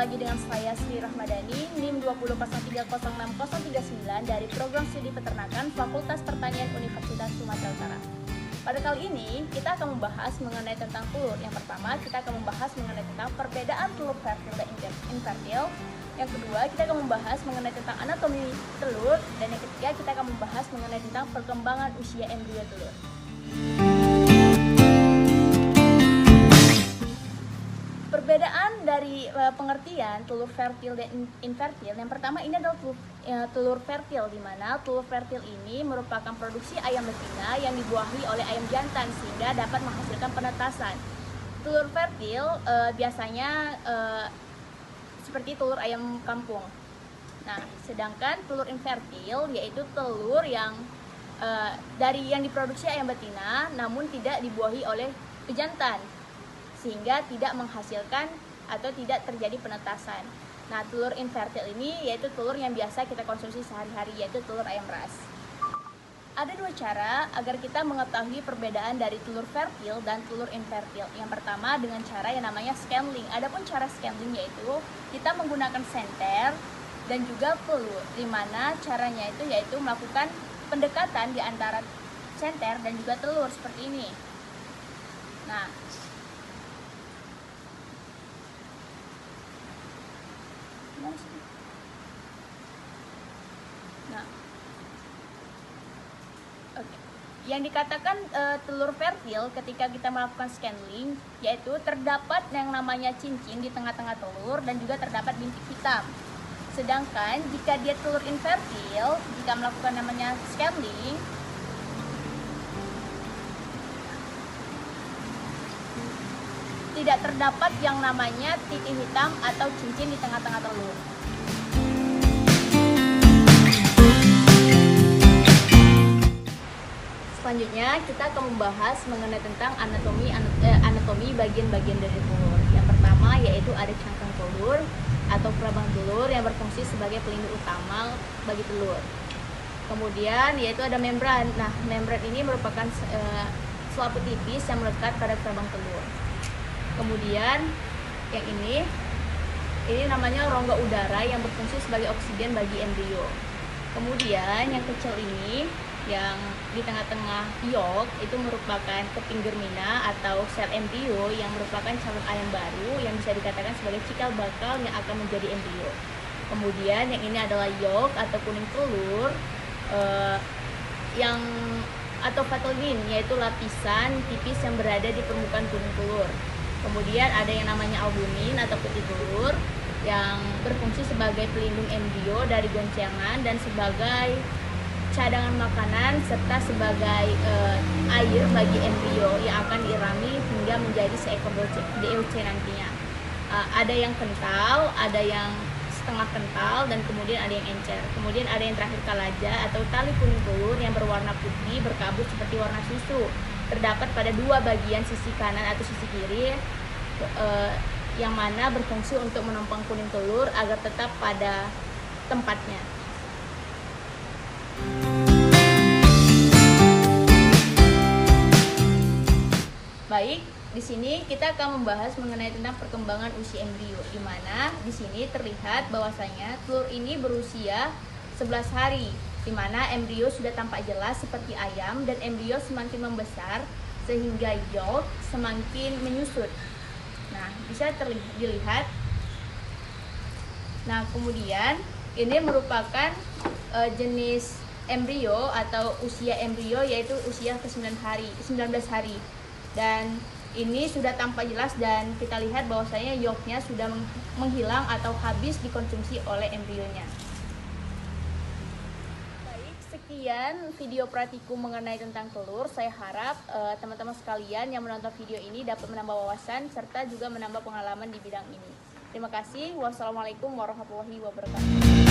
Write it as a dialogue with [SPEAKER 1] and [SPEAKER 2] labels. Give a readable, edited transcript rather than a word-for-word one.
[SPEAKER 1] lagi dengan saya Sri Rahmadani, NIM 2003060039 dari Program Studi Peternakan Fakultas Pertanian Universitas Sumatera Utara. Pada kali ini, kita akan membahas mengenai tentang telur. Yang pertama, kita akan membahas mengenai tentang perbedaan telur fertil dan infertil. Yang kedua, kita akan membahas mengenai tentang anatomi telur. Dan yang ketiga, kita akan membahas mengenai tentang perkembangan usia embrio telur. Perbedaan dari pengertian telur fertil dan infertil. Yang pertama ini adalah telur fertil, di mana telur fertil ini merupakan produksi ayam betina yang dibuahi oleh ayam jantan sehingga dapat menghasilkan penetasan. Telur fertil biasanya seperti telur ayam kampung. Nah, sedangkan telur infertil yaitu telur yang diproduksi ayam betina namun tidak dibuahi oleh pejantan, sehingga tidak menghasilkan atau tidak terjadi penetasan. Nah, telur infertil ini yaitu telur yang biasa kita konsumsi sehari-hari, yaitu telur ayam ras. Ada dua cara agar kita mengetahui perbedaan dari telur fertil dan telur infertil. Yang pertama dengan cara yang namanya scanling. Adapun cara scanling yaitu kita menggunakan senter dan juga pelur, di mana caranya itu yaitu melakukan pendekatan di antara senter dan juga telur seperti ini. Nah, yang dikatakan telur fertil ketika kita melakukan scanning yaitu terdapat yang namanya cincin di tengah-tengah telur dan juga terdapat bintik hitam. Sedangkan jika dia telur infertil, jika melakukan namanya scanning, tidak terdapat yang namanya titik hitam atau cincin di tengah-tengah telur. Selanjutnya kita akan membahas mengenai tentang anatomi bagian-bagian dari telur. Yang pertama yaitu ada cangkang telur atau prabang telur yang berfungsi sebagai pelindung utama bagi telur. Kemudian yaitu ada membran. Nah, membran ini merupakan selaput tipis yang melekat pada prabang telur. Kemudian yang ini namanya rongga udara yang berfungsi sebagai oksigen bagi embrio. Kemudian yang kecil ini yang di tengah-tengah yolk itu merupakan keping germina atau sel embrio yang merupakan calon ayam baru yang bisa dikatakan sebagai cikal bakal yang akan menjadi embrio. Kemudian yang ini adalah yolk atau kuning telur atau vitelline, yaitu lapisan tipis yang berada di permukaan kuning telur. Kemudian ada yang namanya albumin atau putih telur yang berfungsi sebagai pelindung embrio dari goncangan dan sebagai cadangan makanan serta sebagai air bagi embrio yang akan diirami hingga menjadi seekor DOC nantinya. Ada yang kental, ada yang setengah kental, dan kemudian ada yang encer. Kemudian ada yang terakhir kalaja atau tali kuning telur yang berwarna putih berkabut seperti warna susu. Terdapat pada dua bagian sisi kanan atau sisi kiri yang mana berfungsi untuk menopang kuning telur agar tetap pada tempatnya. Baik, di sini kita akan membahas mengenai tentang perkembangan usia embrio, di mana di sini terlihat bahwasanya telur ini berusia 11 hari, di mana embrio sudah tampak jelas seperti ayam dan embrio semakin membesar sehingga yolk semakin menyusut. Nah, bisa dilihat. Nah, kemudian ini merupakan jenis embrio atau usia embrio yaitu usia ke-19 hari. Dan ini sudah tampak jelas dan kita lihat bahwasanya yolknya sudah menghilang atau habis dikonsumsi oleh embrionya. Baik, sekian video praktikum mengenai tentang telur. Saya harap teman-teman sekalian yang menonton video ini dapat menambah wawasan serta juga menambah pengalaman di bidang ini. Terima kasih. Wassalamualaikum warahmatullahi wabarakatuh.